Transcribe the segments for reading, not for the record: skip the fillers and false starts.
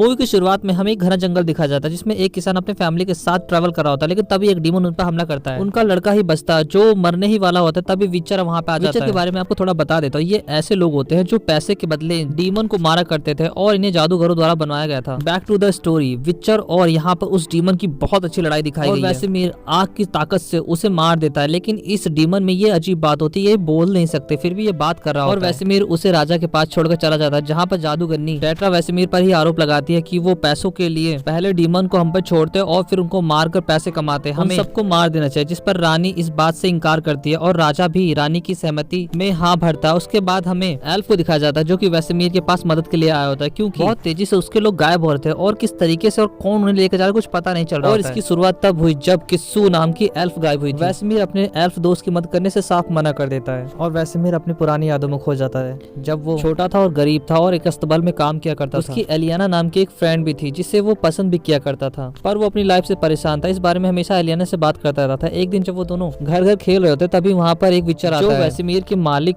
Movie की शुरुआत में हमें एक घना जंगल दिखा जाता है जिसमें एक किसान अपने फैमिली के साथ ट्रैवल कर रहा होता है, लेकिन तभी एक डीमन उन पर हमला करता है। उनका लड़का ही बचता है जो मरने ही वाला होता है, तभी विचर वहाँ पे आ जाता है। विचर के बारे में आपको थोड़ा बता देता हूँ। ये ऐसे लोग होते हैं जो पैसे के बदले डीमन को मारा करते थे और इन्हें जादूगरों द्वारा बनवाया गया था। Back to the story. विचर और यहाँ पर उस डीमन की बहुत अच्छी लड़ाई दिखाई गई है। वेसेमीर आग की ताकत से उसे मार देता है, लेकिन इस डीमन में ये अजीब बात होती है, ये बोल नहीं सकते फिर भी ये बात कर रहा है। और वेसेमीर उसे राजा के पास छोड़कर चला जाता है, जहाँ पर जादूगरनी टेट्रा वेसेमीर पर ही आरोप लगाती है कि वो पैसों के लिए पहले डीमन को हम पर छोड़ते और फिर उनको मारकर पैसे कमाते। हमें सबको मार देना चाहिए, जिस पर रानी इस बात से इनकार करती है और राजा भी रानी की सहमति में हाँ भरता है। उसके बाद हमें एल्फ को दिखाया जाता है जो कि वेसेमीर के पास मदद के लिए आया होता है, क्योंकि बहुत तेजी से उसके लोग गायब हो रहे थे और किस तरीके से और कौन उन्हें लेकर जा रहा कुछ पता नहीं चल रहा। और इसकी शुरुआत तब हुई जब किस्सू नाम की एल्फ गायब हुई। वेसेमीर अपने एल्फ दोस्त की मदद करने से साफ मना कर देता है और वेसेमीर अपनी पुरानी यादों में खो जाता है जब वो छोटा था और गरीब था और एक अस्तबल में काम किया करता था। उसकी एलियाना नाम की एक फ्रेंड भी थी जिससे वो पसंद भी किया करता था, पर वो अपनी लाइफ से परेशान था। इस बारे में हमेशा एलियाना से बात करता रहता था। एक दिन जब वो दोनों घर घर खेल रहे होते तभी वहाँ पर एक विचर आता है जो वेसेमीर के मालिक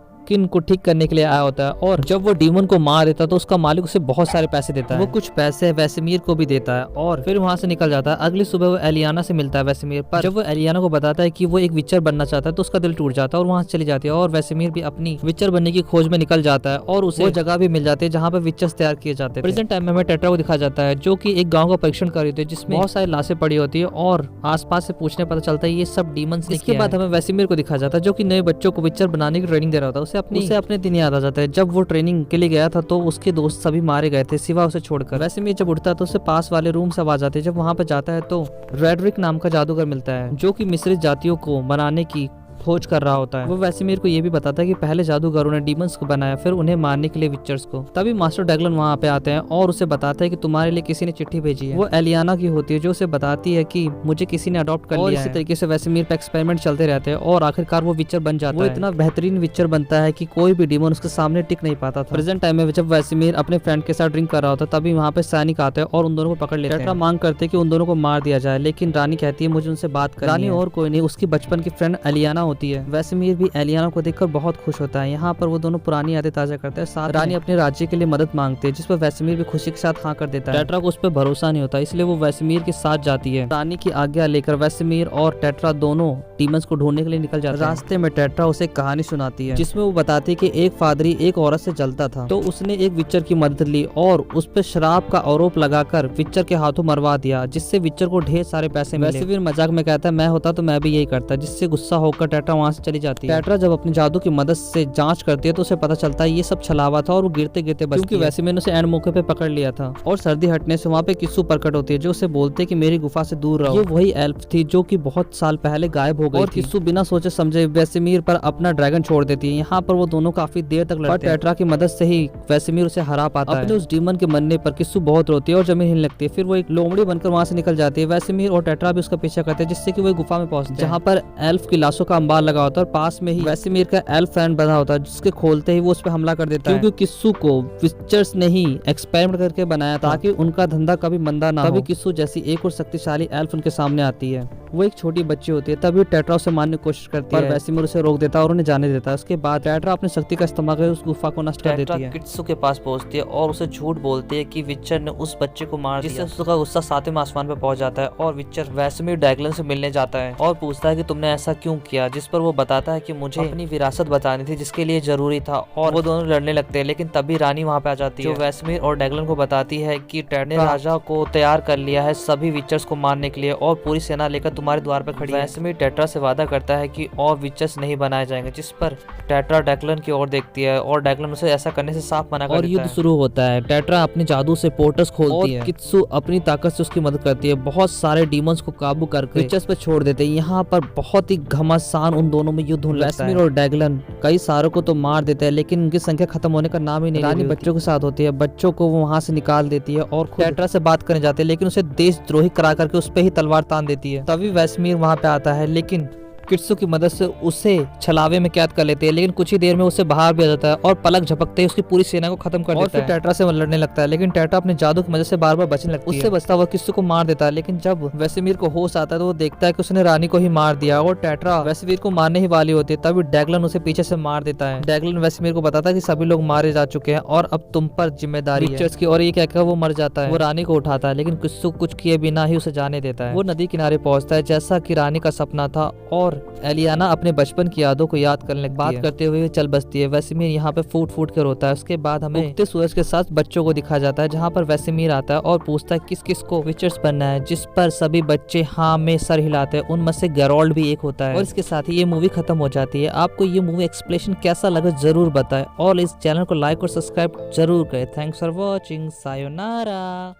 को ठीक करने के लिए आया होता है। और जब वो डीमन को मार देता है तो उसका मालिक उसे बहुत सारे पैसे देता है। वो कुछ पैसे वेसेमीर को भी देता है और फिर वहाँ से निकल जाता है। अगली सुबह वो एलियाना से मिलता है वेसेमीर, पर जब वो एलियाना को बताता है कि वो एक विचर बनना चाहता है तो उसका दिल टूट जाता है और वहाँ से चली जाती है। और वेसेमीर भी अपनी विचर बनने की खोज में निकल जाता है और उसे जगह भी मिल जाती है जहाँ पर विचर्स तैयार किए जाते हैं। प्रेजेंट टाइम में हमें टेट्रा को दिखाया जाता है जो की एक गाँव का परीक्षण कर रही थी जिसमें बहुत सारी लाशें पड़ी होती है और आसपास से पूछने पता चलता है ये सब डीमंस ने किया है। इसके बाद हमें वेसेमीर को दिखाया जाता है जो की नए बच्चों को विचर बनाने की ट्रेनिंग दे रहा होता है। उसे अपने दिन याद आ जाता है जब वो ट्रेनिंग के लिए गया था तो उसके दोस्त सभी मारे गए थे सिवा उसे छोड़कर। वेसेमीर जब उठता है तो उसे पास वाले रूम से आवाज आती है। जब वहाँ पे जाता है तो रेडरिक नाम का जादूगर मिलता है जो कि मिश्रित जातियों को बनाने की खोज कर रहा होता है। वो वेसेमीर को ये भी बताता है कि पहले जादूगरों ने डीमंस को बनाया फिर उन्हें मारने के लिए विचर्स को। तभी मास्टर डैगलन वहाँ पे आते हैं और उसे बताता है कि तुम्हारे लिए किसी ने चिट्ठी भेजी है। वो एलियाना की होती है जो उसे बताती है कि मुझे किसी ने अडॉप्ट कर लिया है। इसी तरीके से वेसेमीर पे एक्सपेरिमेंट चलते रहते हैं और आखिरकार वो विचर बन जाता है। वो इतना बेहतरीन विचर बनता है कि कोई भी डीमन उसके सामने टिक नहीं पाता था। प्रेजेंट टाइम में जब वेसेमीर अपने फ्रेंड के साथ ड्रिंक कर रहा होता है तभी वहाँ पे सैनिक आते हैं और उन दोनों को पकड़ लेते हैं। टेट्रा मांग करते कि उन दोनों को मार दिया जाए, लेकिन रानी कहती है मुझे उनसे बात करनी है। रानी और कोई नहीं उसकी बचपन की फ्रेंड एलियाना होती है। वेसेमीर भी एलियाना को देखकर बहुत खुश होता है। यहाँ पर वो दोनों पुरानी यादें ताजा करते हैं। साथ रानी अपने राज्य के लिए मदद मांगती है जिस पर वेसेमीर भी खुशी के साथ हाँ कर देता है। टेट्रा को उस पर भरोसा नहीं होता इसलिए वो वेसेमीर के साथ जाती है। रानी की आज्ञा लेकर वेसेमीर और टेट्रा दोनों डीमंस को ढूंढने के लिए निकल जाते हैं। रास्ते में टेट्रा उसे कहानी सुनाती है जिसमें वो बताती है कि एक पादरी एक औरत से जलता था तो उसने एक विचर की मदद ली और उस पर शराब का आरोप लगाकर विचर के हाथों मरवा दिया जिससे विचर को ढेर सारे पैसे मिले। वेसेमीर मजाक में कहता है मैं होता तो मैं भी यही करता, जिससे गुस्सा होकर टेट्रा वहाँ से चली जाती है। टेट्रा जब अपनी जादू की मदद से जांच करती है तो उसे पता चलता है ये सब छलावा था और वो गिरते गिरते बचती है क्योंकि वेसेमीर ने उसे एंड मौके पे पकड़ लिया था। और सर्दी हटने से वहाँ पे किस्सू प्रकट होती है जो उसे बोलते है कि मेरी गुफा से दूर रहो। ये वही एल्फ थी जो कि बहुत साल पहले गायब हो गई और किस्सू बिना सोचे समझे वेसेमीर पर अपना ड्रैगन छोड़ देती है। यहाँ पर वो दोनों काफी देर तक लड़ते हैं। टेट्रा की मदद से ही वेसेमीर उसे हरा पाता है। अपने उस डीमन के मरने पर किस्सू बहुत रोती है और जमीन हिलने लगती है। फिर वो एक लोमड़ी बनकर वहाँ से निकल जाती है। वेसेमीर और टेट्रा भी उसका पीछा करते हैं जिससे कि वो गुफा में पहुंचते हैं जहाँ पर एल्फ की लाशों का अंबार लगा होता है और पास में ही वेसेमीर का एल्फ फ्रेंड बना होता है जिसके खोलते ही वो उस पर हमला कर देता है क्योंकि किस्सू को विचर्स ने ही एक्सपेरिमेंट करके बनाया ताकि उनका धंधा कभी मंदा ना हो। तभी किस्सू जैसी एक और शक्तिशाली एल्फ उनके सामने आती है। वो एक छोटी बच्ची होती है। तभी टेट्रा उसे मारने की कोशिश करती है पर वेसेमीर उसे रोक देता है और उन्हें जाने देता है। उसके बाद टेट्रा अपनी शक्ति का इस्तेमाल करके उस गुफा को नष्ट कर देती है। किस्सू के पास पहुंचती है और उसे झूठ बोलती है कि विचर ने उस बच्चे को मार दिया, जिससे उसका गुस्सा सातवें आसमान पे पहुंच जाता है और विचर वेसेमीर डैगलन से मिलने जाता है और पूछता है कि तुमने ऐसा क्यों किया, जिस पर वो बताता है कि मुझे अपनी विरासत बतानी थी जिसके लिए जरूरी था और वो दोनों लड़ने लगते हैं। लेकिन तभी रानी वहाँ पे आ जाती है जो वेसेमीर और डैगलन को बताती है कि टेट्रा ने राजा को तैयार कर लिया है सभी विचर्स को मारने के लिए और पूरी सेना लेकर तुम्हारे द्वार पे खड़ी है। वेसेमीर टेट्रा से वादा करता है कि और विचर्स नहीं बनाए जाएंगे, जिस पर टेट्रा डैगलन की ओर देखती है और डैगलन उसे ऐसा करने से साफ मना कर देता है। और युद्ध शुरू होता है। टेट्रा अपने जादू से पोर्टल्स खोलती है। किस्सू अपनी ताकत से उसकी मदद करती है। बहुत सारे डीमंस को काबू करके विचर्स पे छोड़ देते हैं। यहाँ पर बहुत ही घमासान उन दोनों में युद्ध होने लगता है। वेसेमीर और डैगलन कई सारों को तो मार देते हैं लेकिन उनकी संख्या खत्म होने का नाम ही नहीं। रानी बच्चों के साथ होती है। बच्चों को वो वहाँ से निकाल देती है और टेट्रा से बात करने जाते हैं लेकिन उसे देशद्रोही करा करके उस पे ही तलवार तान देती है। तभी वेसेमीर वहाँ पे आता है लेकिन किट्सू की मदद से उसे छलावे में कैद कर लेती है, लेकिन कुछ ही देर में उसे बाहर भी आ जाता है और पलक झपकते ही उसकी पूरी सेना को खत्म कर देता है। टेट्रा से लड़ने लगता है, लेकिन टेट्रा अपने जादू की मदद से बार बार बचने लगती है। उससे बचता हुआ किट्सू को मार देता है, लेकिन जब वेसेमीर को होश आता है तो वो देखता है कि उसने रानी को ही मार दिया और टेट्रा वेसेमीर को मारने ही वाली होती है। तभी डैगलन उसे पीछे से मार देता है। डैगलन वेसेमीर को बताता है कि सभी लोग मारे जा चुके हैं और अब तुम पर जिम्मेदारी है की, और ये कहकर वो मर जाता है। वो रानी को उठाता है, लेकिन किट्सू कुछ किए बिना ही उसे जाने देता है। वो नदी किनारे पहुंचता है जैसा कि रानी का सपना था और एलियाना अपने बचपन की यादों को याद करने लगती है। बात करते हुए चल बसती है। वेसेमीर यहाँ पे फूट फूट कर रोता है। उसके बाद हमें उगते सूरज के साथ बच्चों को दिखाया जाता है, जहाँ पर वेसेमीर आता है और पूछता है किस किस को विचर्स बनना है, जिस पर सभी बच्चे हाँ में सर हिलाते हैं। उनमें से गैरोल्ड भी एक होता है और इसके साथ ही ये मूवी खत्म हो जाती है। आपको ये मूवी एक्सप्लेनेशन कैसा लगा जरूर बताएं और इस चैनल को लाइक और सब्सक्राइब जरूर करें। Thanks for watching. सायोनारा।